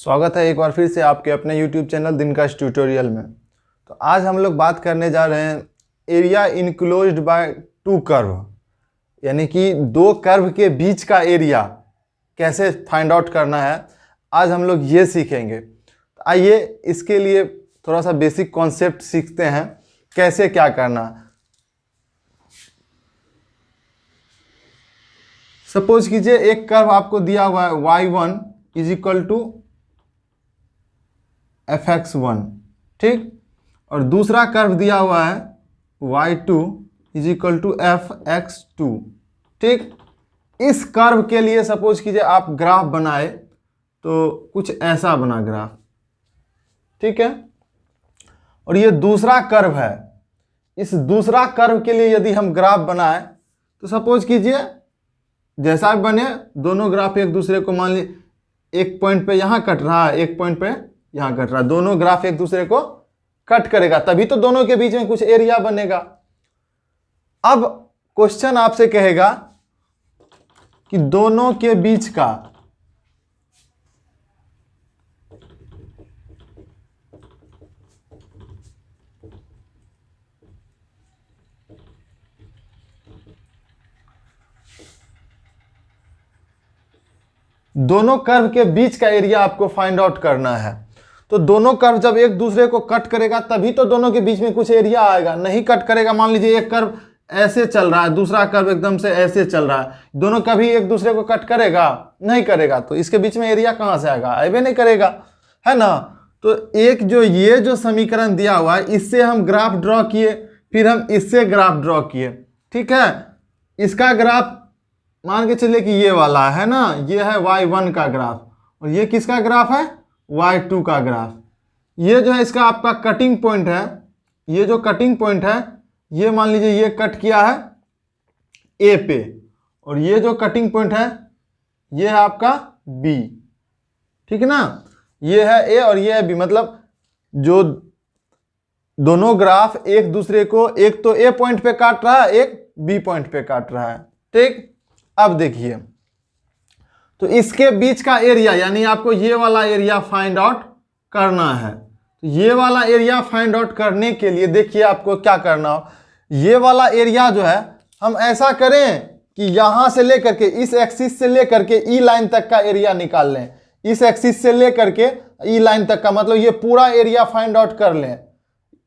स्वागत है एक बार फिर से आपके अपने YouTube चैनल दिनकश ट्यूटोरियल में। तो आज हम लोग बात करने जा रहे हैं area enclosed by two curve, यानी कि दो कर्व के बीच का एरिया कैसे फाइंड आउट करना है। आज हम लोग ये सीखेंगे। तो आइए इसके लिए थोड़ा सा बेसिक कॉन्सेप्ट सीखते हैं, कैसे क्या करना। सपोज कीजिए एक कर्व आपको दिया हुआ है y1 is equal to fx1, ठीक, और दूसरा कर्व दिया हुआ है y2 is equal to fx2, ठीक। इस कर्व के लिए सपोज कीजिए आप ग्राफ बनाए तो कुछ ऐसा बना ग्राफ, ठीक है। और ये दूसरा कर्व है, इस दूसरा कर्व के लिए यदि हम ग्राफ बनाए तो सपोज कीजिए जैसा भी बने, दोनों ग्राफ एक दूसरे को, मान लीजिए एक पॉइंट पे यहाँ कट रहा है, एक पॉइंट पे यहाँ कट रहा है, दोनों ग्राफ एक दूसरे को कट करेगा, तभी तो दोनों के बीच में कुछ एरिया बनेगा। अब क्वेश्चन आपसे कहेगा कि दोनों के बीच का दोनों कर्व के बीच का एरिया आपको फाइंड आउट करना है। तो दोनों कर्व जब एक दूसरे को कट करेगा तभी तो दोनों के बीच में कुछ एरिया आएगा, नहीं कट करेगा, मान लीजिए एक कर्व ऐसे चल रहा है, दूसरा कर्व एकदम से ऐसे चल रहा है, दोनों कभी एक दूसरे को कट करेगा? नहीं करेगा, तो इसके बीच में एरिया कहाँ से आएगा? आएगा नहीं करेगा, है ना। तो एक जो ये जो समीकरण दिया हुआ है, इससे हम ग्राफ ड्रॉ किए, फिर हम इससे ग्राफ ड्रॉ किए, ठीक है। इसका ग्राफ मान के चलिए कि ये वाला है ना, ये है y1 का ग्राफ, और ये किसका ग्राफ है? y2 का ग्राफ। ये जो है इसका आपका कटिंग पॉइंट है, ये जो कटिंग पॉइंट है ये मान लीजिए ये कट किया है a पे, और ये जो कटिंग पॉइंट है ये है आपका b, ठीक है ना। ये है a और ये है b, मतलब जो दोनों ग्राफ एक दूसरे को, एक तो a पॉइंट पे काट रहा है, एक b पॉइंट पे काट रहा है, ठीक। अब देखिए, तो इसके बीच का एरिया, यानी आपको ये वाला एरिया फाइंड आउट करना है। तो ये वाला एरिया फाइंड आउट करने के लिए देखिए आपको क्या करना हो। ये वाला एरिया जो है हम ऐसा करें कि यहां से लेकर के, इस एक्सिस से लेकर के ई लाइन तक का एरिया निकाल लें, इस एक्सिस से लेकर के ई लाइन तक का, मतलब ये पूरा एरिया फाइंड आउट कर लें,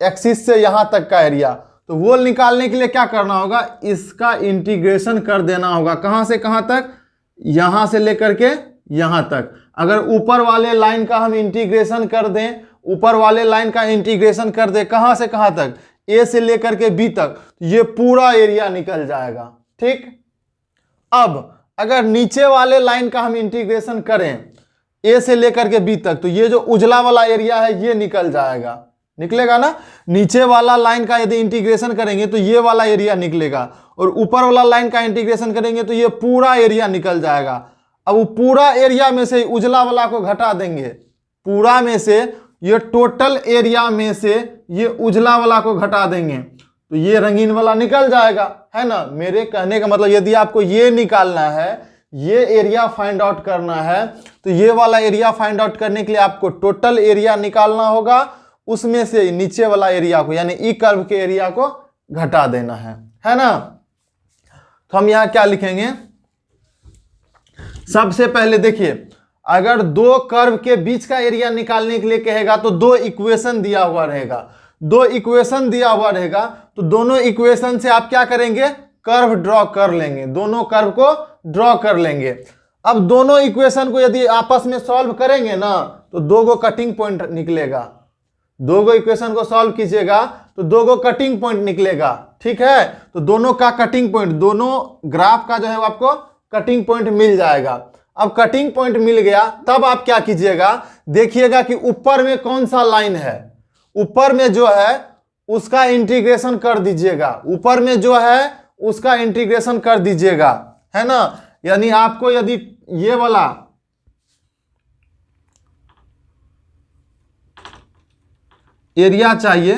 एक्सिस से यहां तक का एरिया। तो वो निकालने के लिए क्या करना होगा? इसका इंटीग्रेशन कर देना होगा। कहां से कहां तक? यहां से लेकर के यहां तक। अगर ऊपर वाले लाइन का हम इंटीग्रेशन कर दें, ऊपर वाले लाइन का इंटीग्रेशन कर दें, कहां से कहां तक? ए से लेकर के बी तक, तो ये पूरा एरिया निकल जाएगा, ठीक। अब अगर नीचे वाले लाइन का हम इंटीग्रेशन करें ए से लेकर के बी तक, तो ये जो उजला वाला एरिया है ये निकल जाएगा, निकलेगा ना। नीचे वाला लाइन का यदि इंटीग्रेशन करेंगे तो ये वाला एरिया निकलेगा, और ऊपर वाला लाइन का इंटीग्रेशन करेंगे तो ये पूरा एरिया निकल जाएगा। अब वो पूरा एरिया में से उजला वाला को घटा देंगे, पूरा में से, ये टोटल एरिया में से ये उजला वाला को घटा देंगे तो ये रंगीन वाला निकल जाएगा, है ना। मेरे कहने का मतलब, यदि आपको ये निकालना है, ये एरिया फाइंड आउट करना है, तो ये वाला एरिया फाइंड आउट करने के लिए आपको टोटल एरिया निकालना होगा, उसमें से नीचे वाला एरिया को, यानी ई कर्व के एरिया को घटा देना है ना। तो हम यहां क्या लिखेंगे? सबसे पहले देखिए, अगर दो कर्व के बीच का एरिया निकालने के लिए कहेगा तो दो इक्वेशन दिया हुआ रहेगा, दो इक्वेशन दिया हुआ रहेगा, तो दोनों इक्वेशन से आप क्या करेंगे? कर्व ड्रॉ कर लेंगे, दोनों कर्व को ड्रॉ कर लेंगे। अब दोनों इक्वेशन को यदि आपस में सॉल्व करेंगे ना, तो दो गो कटिंग पॉइंट निकलेगा। दो गो इक्वेशन को सॉल्व कीजिएगा तो दो गो कटिंग पॉइंट निकलेगा, ठीक है। तो दोनों का कटिंग पॉइंट, दोनों ग्राफ का जो है आपको कटिंग पॉइंट मिल जाएगा। अब कटिंग पॉइंट मिल गया, तब आप क्या कीजिएगा? देखिएगा कि ऊपर में कौन सा लाइन है, ऊपर में जो है उसका इंटीग्रेशन कर दीजिएगा, ऊपर में जो है उसका इंटीग्रेशन कर दीजिएगा, है ना। यानी आपको यदि ये वाला एरिया चाहिए,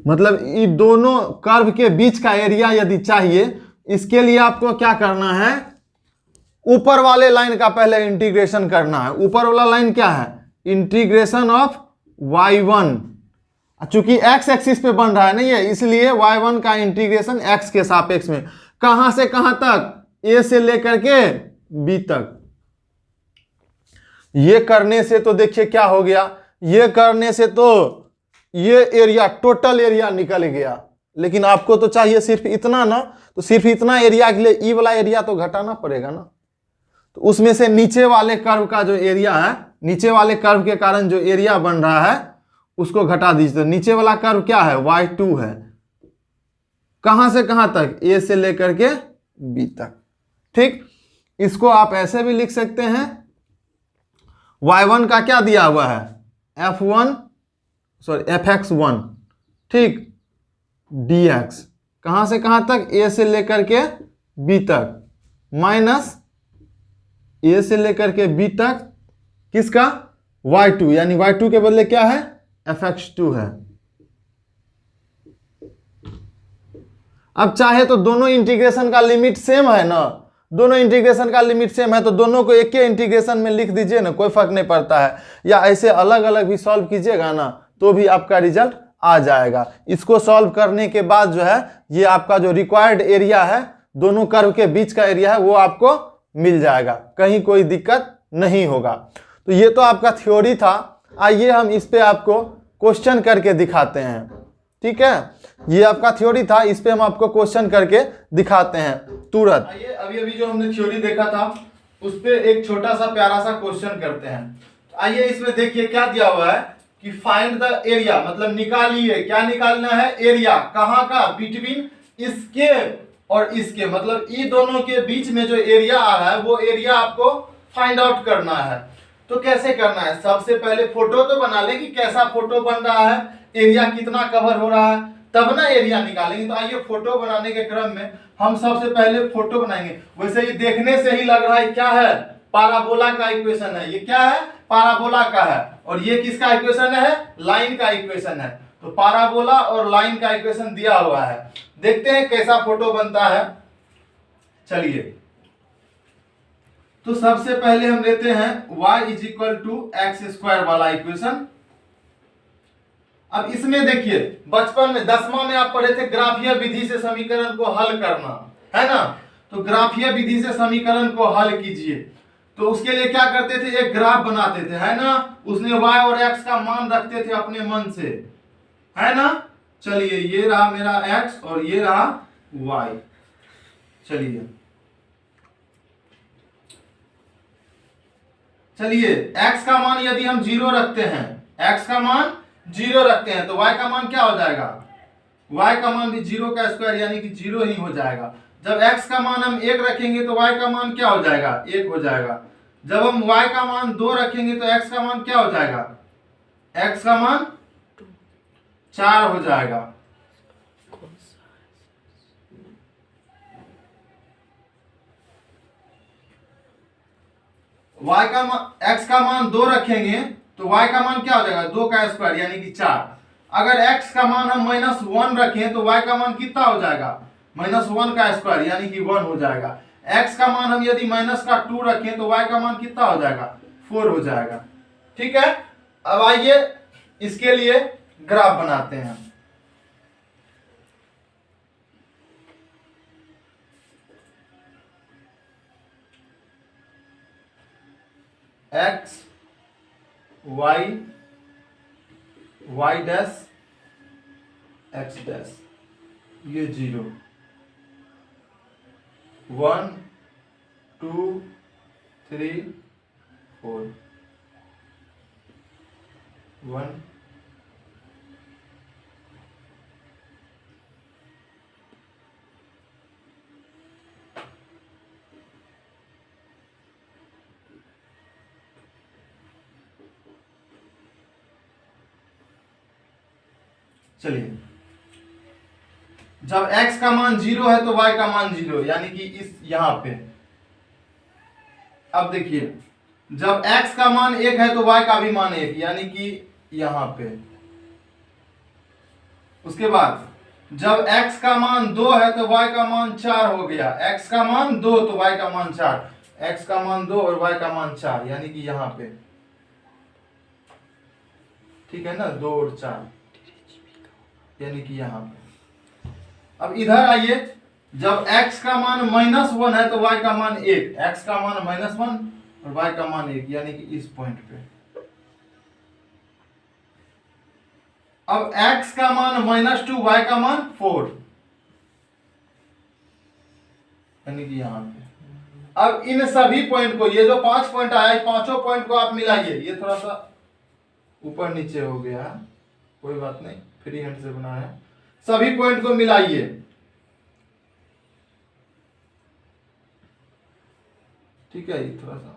मतलब ये दोनों कर्व के बीच का एरिया यदि चाहिए, इसके लिए आपको क्या करना है, ऊपर वाले लाइन का पहले इंटीग्रेशन करना है। ऊपर वाला लाइन क्या है, इंटीग्रेशन ऑफ y1, चूंकि x एक्सिस पे बन रहा है ना ये, इसलिए y1 का इंटीग्रेशन x के सापेक्ष में, कहां से कहां तक, a से लेकर के b तक। ये करने से तो देखिए क्या हो गया, ये करने से तो ये एरिया, टोटल एरिया निकल गया। लेकिन आपको तो चाहिए सिर्फ इतना ना, तो सिर्फ इतना एरिया के लिए ई वाला एरिया तो घटाना पड़ेगा ना। तो उसमें से नीचे वाले कर्व का जो एरिया है, नीचे वाले कर्व के कारण जो एरिया बन रहा है उसको घटा दीजिए। तो नीचे वाला कर्व क्या है, y2 है, कहां से कहां तक, a से लेकर के b तक। ठीक, इसको आप ऐसे भी लिख सकते हैं, y1 का क्या दिया हुआ है, fx1, ठीक, dx, कहां से कहां तक, a से लेकर के b तक, माइनस a से लेकर के b तक किसका, y2, यानी y2 के बदले क्या है, fx2 है। अब चाहे तो दोनों इंटीग्रेशन का लिमिट सेम है ना, दोनों इंटीग्रेशन का लिमिट सेम है तो दोनों को एक ही इंटीग्रेशन में लिख दीजिए ना, कोई फर्क नहीं पड़ता है। या ऐसे अलग अलग भी सॉल्व कीजिएगा ना तो भी आपका रिजल्ट आ जाएगा। इसको सॉल्व करने के बाद जो है ये आपका जो रिक्वायर्ड एरिया है, दोनों कर्व के बीच का एरिया है, वो आपको मिल जाएगा, कहीं कोई दिक्कत नहीं होगा। तो ये तो आपका थ्योरी था। आइए हम इस पे आपको क्वेश्चन करके दिखाते हैं। ठीक है, ये आपका थ्योरी था, इस पे हम आपको क्वेश्चन करके दिखाते हैं तुरंत। आइए अभी जो हमने थ्योरी देखा था उस पे एक छोटा सा प्यारा सा क्वेश्चन करते हैं। आइए इसमें देखिए क्या दिया हुआ है कि फाइंड द एरिया, मतलब निकालिए, क्या निकालना है, एरिया, कहां का, बिटवीन इसके और इसके, मतलब ये दोनों के बीच में जो एरिया आ रहा है वो एरिया आपको फाइंड आउट करना है। तो कैसे करना है, सबसे पहले फोटो तो बना ले कि कैसा फोटो बन रहा है, एरिया कितना कवर हो रहा है, तब ना एरिया निकालेंगे। तो आइए फोटो बनाने के क्रम में हम सबसे पहले फोटो बनाएंगे। वैसे ये देखने से ही लग रहा है क्या है, पाराबोला का इक्वेशन है। ये क्या है, पाराबोला का है। और ये किसका इक्वेशन है, लाइन का इक्वेशन है। तो पाराबोला और लाइन का इक्वेशन दिया हुआ है। देखते हैं कैसा फोटो बनता है। चलिए, तो सबसे पहले हम लेते हैं y = x² वाला इक्वेशन। अब इसमें देखिए, बचपन में 10वां में आप पढ़े थे ग्राफीय विधि से समीकरण को हल करना, है ना। तो ग्राफीय विधि से समीकरण को हल कीजिए। तो उसके लिए क्या करते थे, एक ग्राफ बनाते थे, है ना। उसमें y और x का मान रखते थे अपने मन से, है ना। चलिए, ये रहा मेरा x और ये रहा y। चलिए x का मान यदि हम 0 रखते हैं, x का मान 0 रखते हैं तो y का मान क्या हो जाएगा, y का मान भी 0 का स्क्वायर यानी कि 0 ही हो जाएगा। जब x का मान हम 1 रखेंगे तो y का मान क्या हो जाएगा, 1 हो जाएगा। जब हम y का मान 2 रखेंगे तो x का मान क्या हो जाएगा, x का मान 4 हो जाएगा। y का मान, x का मान 2 रखेंगे तो y का मान क्या हो जाएगा, 2 का स्क्वायर यानी कि 4। अगर x का मान हम -1 रखें तो y का मान कितना हो जाएगा, -1 का स्क्वायर यानी कि 1 हो जाएगा। x का मान हम यदि -2 रखें तो y का मान कितना हो जाएगा, 4 हो जाएगा। ठीक है, अब आइए इसके लिए ग्राफ बनाते हैं। x y y dash x dash, ये 0 1 2 3 4 1 चलिए, जब x का मान 0 है तो y का मान 0 यानी कि इस यहां पे। अब देखिए, जब x का मान 1 है तो y का भी मान 1 यानी कि यहां पे। उसके बाद जब x का मान 2 है तो y का मान 4 हो गया। x का मान 2 तो y का मान 4, x का मान 2 और y का मान 4, यानी कि यहाँ पे, ठीक है ना, 2 और 4, यानी कि यहाँ पे। अब इधर आइए, जब x का मान -1 है तो y का मान 1, x का मान -1 और y का मान 1, यानी कि इस पॉइंट पे। अब x का मान -2, y का मान 4, यानी कि यहां पे। अब इन सभी पॉइंट को, ये जो 5 पॉइंट आया है, पांचों पॉइंट को आप मिलाइए। ये थोड़ा सा ऊपर नीचे हो गया है, कोई बात नहीं, फ्री हैंड से बनाया है। सभी पॉइंट को मिलाइए, ठीक है, ये थोड़ा सा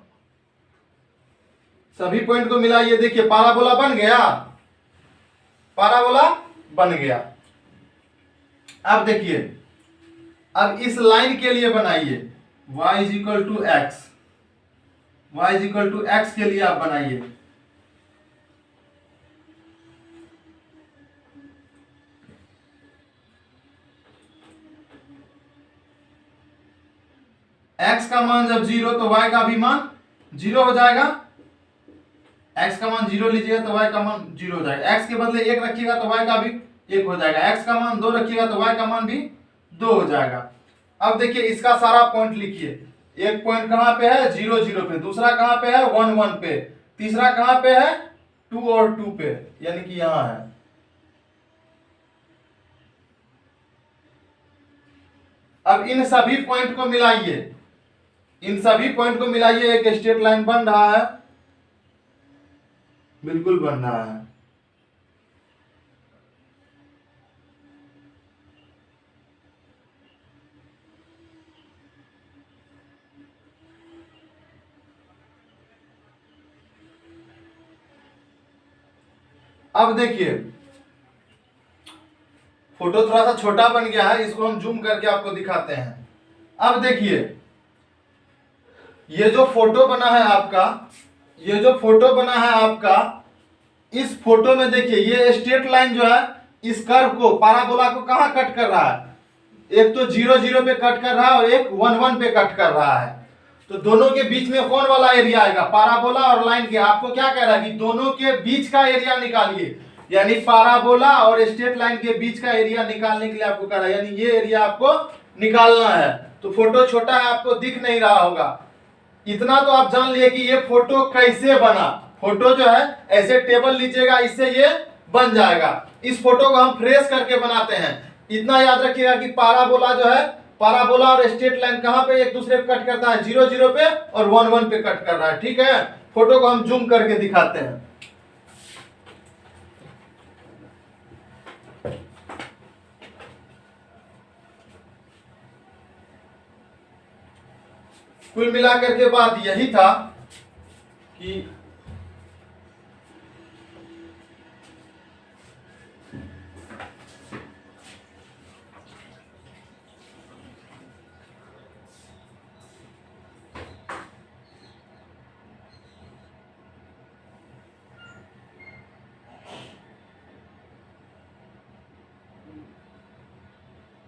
सभी पॉइंट को मिलाइए। देखिए पाराबोला बन गया, पाराबोला बन गया। अब देखिए, अब इस लाइन के लिए बनाइए y = x, y = x के लिए आप बनाइए। x का मान जब 0 तो y का भी मान 0 हो जाएगा। x का मान 0 लीजिएगा तो y का मान 0 हो जाएगा। x के बदले 1 रखिएगा तो y का भी 1 हो जाएगा। x का मान 2 रखिएगा तो y का मान भी 2 हो जाएगा। अब देखिए इसका सारा पॉइंट लिखिए। एक पॉइंट कहां पे है, 0 0 पे, दूसरा कहां पे है, 1 1 पे, तीसरा कहां पे है, 2 और 2 पे, यानी कि यहां है। अब इन सभी पॉइंट को मिलाइए, इन सभी पॉइंट को मिलाइए, एक स्ट्रेट लाइन बन रहा है, बिल्कुल बन रहा है। अब देखिए फोटो थोड़ा सा छोटा बन गया है, इसको हम जूम करके आपको दिखाते हैं। अब देखिए ये जो फोटो बना है आपका, ये जो फोटो बना है आपका, इस फोटो में देखिए ये स्ट्रेट लाइन जो है इस कर्व को, पाराबोला को कहां कट कर रहा है, एक तो 0 0 पे कट कर रहा है और एक 1 1 पे कट कर रहा है। तो दोनों के बीच में कौन वाला एरिया आएगा, पाराबोला और लाइन के। आपको क्या कह रहा है कि दोनों के बीच का एरिया निकालिए, यानी पाराबोला और स्ट्रेट लाइन के बीच का एरिया निकालने के लिए आपको कह रहा है, यानी ये एरिया आपको निकालना है। तो फोटो छोटा है, आपको दिख नहीं रहा होगा, इतना तो आप जान लिए कि ये फोटो कैसे बना। फोटो जो है ऐसे टेबल लीजिएगा, इससे ये बन जाएगा। इस फोटो को हम फ्रेश करके बनाते हैं। इतना याद रखिएगा कि पाराबोला जो है, पाराबोला और स्ट्रेट लाइन कहां पे एक दूसरे को कट करता है, 0 0 पे और 1 1 पे कट कर रहा है, ठीक है। फोटो को हम जूम करके दिखाते हैं। कुल मिलाकर के बात यही था कि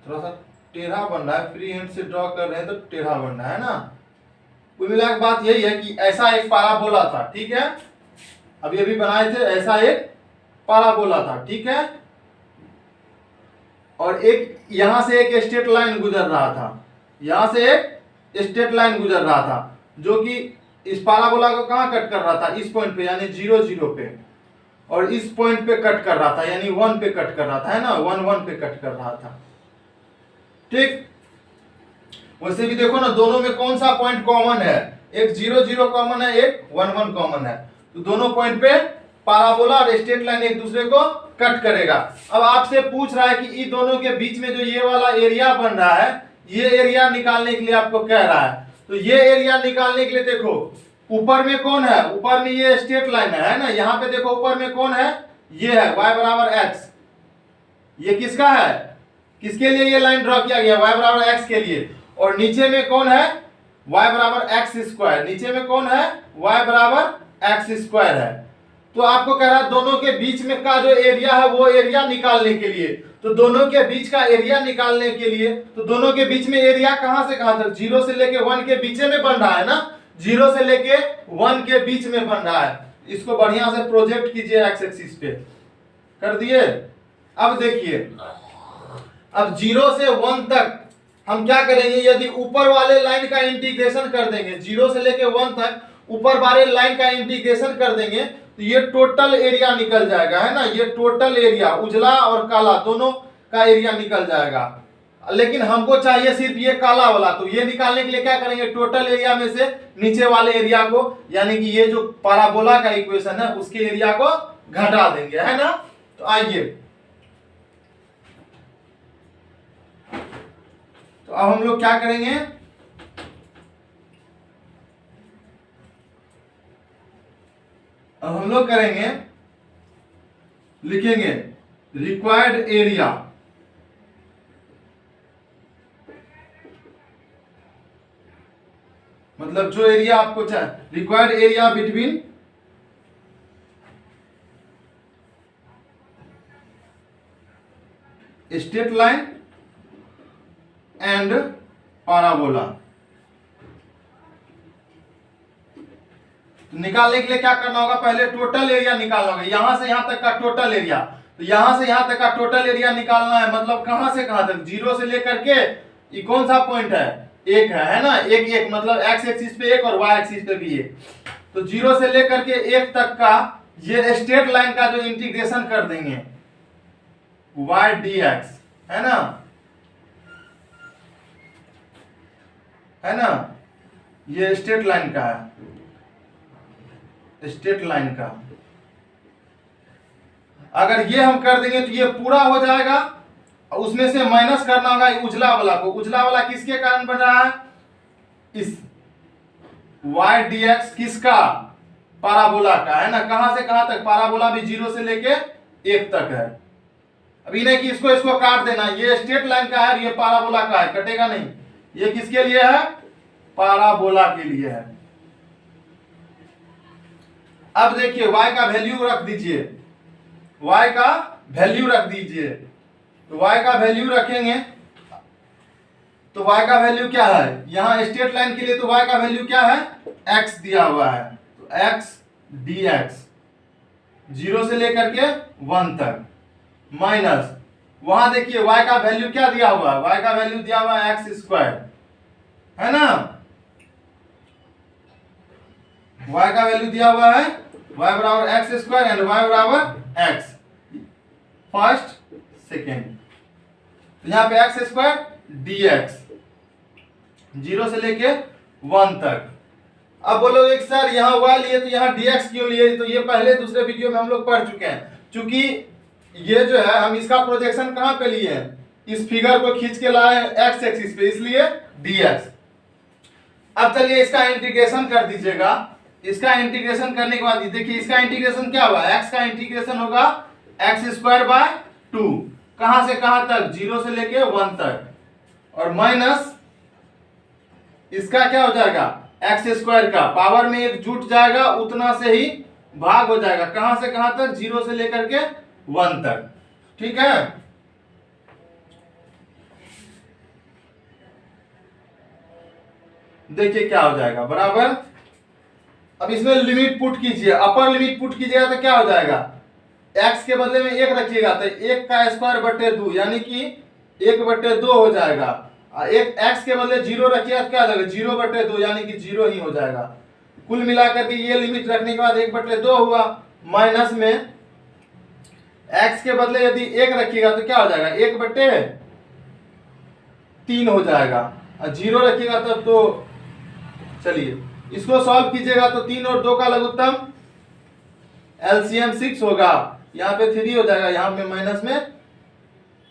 थोड़ा सा टेढ़ा बन रहा है, फ्री हैंड से ड्रॉ कर रहे हैं तो टेढ़ा बन रहा है ना। कुल मिला के बात यही है कि ऐसा एक पाराबोला था, ठीक है, अभी अभी बनाए थे, ऐसा एक पाराबोला था, ठीक है। और एक यहां से एक स्ट्रेट लाइन गुजर रहा था, यहां से एक स्ट्रेट लाइन गुजर रहा था, जो कि इस पाराबोला को कहां कट कर रहा था, इस पॉइंट पे, यानी 0 0 पे, और इस पॉइंट पे कट कर रहा था, यानी 1 पे कट कर रहा था, है ना, 1 1 पे कट कर रहा था, ठीक। वैसे भी देखो ना, दोनों में कौन सा पॉइंट कॉमन है, एक 0 0 कॉमन है, एक 1 1 कॉमन है। तो दोनों पॉइंट पे पाराबोला और स्ट्रेट लाइन एक दूसरे को कट करेगा। अब आपसे पूछ रहा है कि इन दोनों के बीच में जो ये वाला एरिया बन रहा है, ये एरिया निकालने के लिए आपको कह रहा है। तो ये एरिया निकालने के लिए देखो, ऊपर में कौन है, ऊपर में ये स्ट्रेट लाइन है ना, यहाँ पे देखो ऊपर में कौन है, ये है y = x। ये किसका है, किसके लिए ये लाइन ड्रॉ किया गया, y = x के लिए। और नीचे में कौन है, y = x², नीचे में कौन है, y = x² है। तो आपको कह रहा है दोनों के बीच में का जो एरिया है वो एरिया निकालने के लिए। तो दोनों के बीच का एरिया निकालने के लिए, तो दोनों के बीच में एरिया कहां से कहां तक, 0 से लेके 1 के बीच में बन रहा है ना, 0 से लेके 1 के बीच में बन रहा है। इसको बढ़िया से प्रोजेक्ट कीजिए एक्स एक्सिस पे, कर दिए। अब देखिए, अब 0 से 1 तक हम क्या करेंगे, यदि ऊपर वाले लाइन का इंटीग्रेशन कर देंगे, 0 से लेके 1 तक ऊपर वाले लाइन का इंटीग्रेशन कर देंगे, तो ये टोटल एरिया निकल जाएगा, है ना, ये टोटल एरिया उजला और काला दोनों का एरिया निकल जाएगा। लेकिन हमको चाहिए सिर्फ ये काला वाला, तो ये निकालने के लिए क्या करेंगे, टोटल एरिया में से नीचे वाले एरिया को, यानी कि ये जो पैराबोला का इक्वेशन है उसके एरिया को घटा देंगे, है ना। तो आइए, तो अब हम लोग क्या करेंगे, अब हम लोग करेंगे, लिखेंगे रिक्वायर्ड एरिया, मतलब जो एरिया आपको चाहिए, required area between straight line and parabola. तो निकालने के लिए क्या करना होगा, पहले टोटल एरिया निकालना होगा, यहां से यहां तक का टोटल एरिया, तो यहां से यहां तक का टोटल एरिया निकालना है, मतलब कहां से कहां तक, 0 से लेकर के, ये कौन सा पॉइंट है, एक है ना, एक एक, मतलब एक्स एक्सिस पे एक और वाई एक्सिस पे भी एक, तो 0 से लेकर के 1 तक का ये स्ट्रेट लाइन का जो इंटीग्रेशन कर देंगे वाई डी एक्स, है ना, है ना, ये स्ट्रेट लाइन का है, स्ट्रेट लाइन का, अगर ये हम कर देंगे तो ये पूरा हो जाएगा, उसमें से माइनस करना होगा उजला वाला को, उजला वाला किसके कारण बन रहा है, इस y dx किसका, पैराबोला का, है ना, कहां से कहां तक, पैराबोला भी 0 से लेके 1 तक है। अभी नहीं कि इसको काट देना, ये स्ट्रेट लाइन का है, ये पैराबोला का है, कटेगा नहीं, ये किसके लिए है, पैराबोला के लिए है। अब देखिए y का वैल्यू रख दीजिए, y का वैल्यू रख दीजिए, तो y का वैल्यू रखेंगे, तो y का वैल्यू क्या है, यहां स्ट्रेट लाइन के लिए तो y का वैल्यू क्या है, x दिया हुआ है, तो x dx 0 से लेकर के 1 तक, माइनस वहां देखिए y का वैल्यू क्या दिया हुआ है, y का वैल्यू दिया हुआ है एक्स स्क्वायर, है ना, y का वैल्यू दिया हुआ है y बराबर एक्स स्क्वायर एंड y बराबर x, फर्स्ट सेकेंड, तो यहाँ पे एक्स स्क्वायर dx 0 से लेके 1 तक। अब बोलोगे सर यहाँ y लिए तो यहाँ dx क्यों लिए, तो ये पहले दूसरे वीडियो में हम लोग पढ़ चुके हैं, क्योंकि ये जो है हम इसका प्रोजेक्शन कहाँ पे लिए हैं, इस फिगर को खींच के लाए एक्स एक्सिस पे, इसलिए dx। अब चलिए इसका इंटीग्रेशन कर दीजिएगा, इसका इंटीग्रेशन करने के बाद देखिए इसका इंटीग्रेशन क्या होगा, x का इंटीग्रेशन होगा एक्स स्क्वायर बाय 2, कहां से कहां तक, 0 से लेके 1 तक, और माइनस इसका क्या हो जाएगा, एक्स स्क्वायर का पावर में एक जुट जाएगा, उतना से ही भाग हो जाएगा, कहां से कहां तक, 0 से लेकर के 1 तक, ठीक है। देखिए क्या हो जाएगा, बराबर। अब इसमें लिमिट पुट कीजिए, अपर लिमिट पुट कीजिएगा तो क्या हो जाएगा, x के बदले में 1 रखिएगा तो 1 का स्क्वायर बटे 2, यानी कि 1/2 हो जाएगा, एक x के बदले 0 रखिएगा तो क्या हो जाएगा, 0/2, यानी कि 0 ही हो जाएगा। कुल मिलाकर के ये लिमिट रखने के बाद 1/2 हुआ, माइनस में x के बदले यदि 1 रखिएगा तो क्या हो जाएगा, 1/3 हो जाएगा, और 0 रखिएगा तब तो चलिए इसको सॉल्व कीजिएगा तो 3 और 2 का लघुत्तम एलसीएम 6 होगा, यहाँ पे 3 हो जाएगा, यहाँ पे माइनस में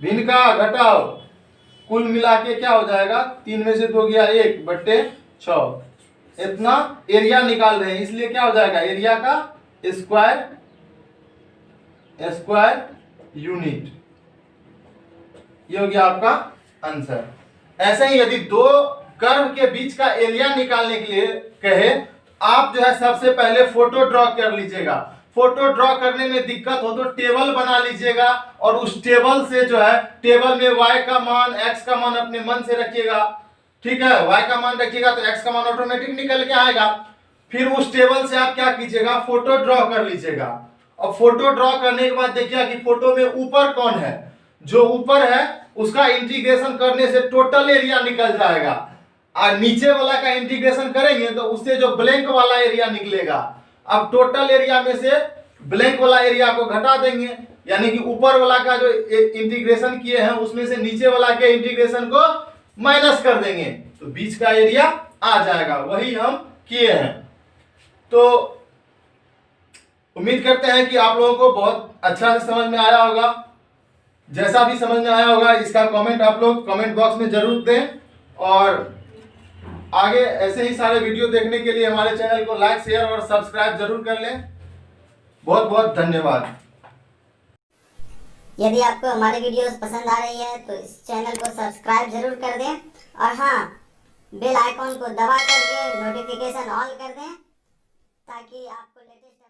भिन्न का घटाओ, कुल मिला के क्या हो जाएगा, 3 में से 2 गया 1/6, इतना एरिया निकाल रहे हैं, इसलिए क्या हो जाएगा, एरिया का स्क्वायर यूनिट, ये हो गया आपका आंसर। ऐसे ही यदि दो कर्व के बीच का एरिया निकालने के लिए कहे, आप जो है सबसे पहले फोटो ड्रॉ कर लीजिएगा, फोटो ड्रॉ करने में दिक्कत हो तो टेबल बना लीजिएगा और उस टेबल से जो है टेबल में y का मान x का मान अपने मन से रखिएगा, ठीक है। y का मान रखिएगा तो x का मान ऑटोमेटिक निकल के आएगा। फिर उस टेबल से आप क्या कीजिएगा, फोटो ड्रॉ कर लीजिएगा। और फोटो ड्रॉ करने के बाद देखिए कि फोटो में ऊपर कौन है, जो ऊपर है उसका इंटीग्रेशन करने से टोटल एरिया निकल जाएगा और नीचे वाला का इंटीग्रेशन करेंगे तो उससे जो ब्लैंक वाला एरिया निकलेगा। अब टोटल एरिया में से ब्लैंक वाला एरिया को घटा देंगे, यानी कि ऊपर वाला का जो इंटीग्रेशन किए हैं उसमें से नीचे वाला के इंटीग्रेशन को माइनस कर देंगे तो बीच का एरिया आ जाएगा। वही हम किए हैं। तो उम्मीद करते हैं कि आप लोगों को बहुत अच्छा से समझ में आया होगा। जैसा भी समझ में आया होगा इसका कमेंट आप लोग कमेंट बॉक्स में जरूर दें और आगे ऐसे ही सारे वीडियो देखने के लिए हमारे चैनल को लाइक, शेयर और सब्सक्राइब जरूर कर लें। बहुत बहुत धन्यवाद। यदि आपको हमारे वीडियोस पसंद आ रही है तो इस चैनल को सब्सक्राइब जरूर कर दें और हाँ, बेल आइकॉन को दबा करके नोटिफिकेशन ऑन कर दें ताकि आपको लेटेस्ट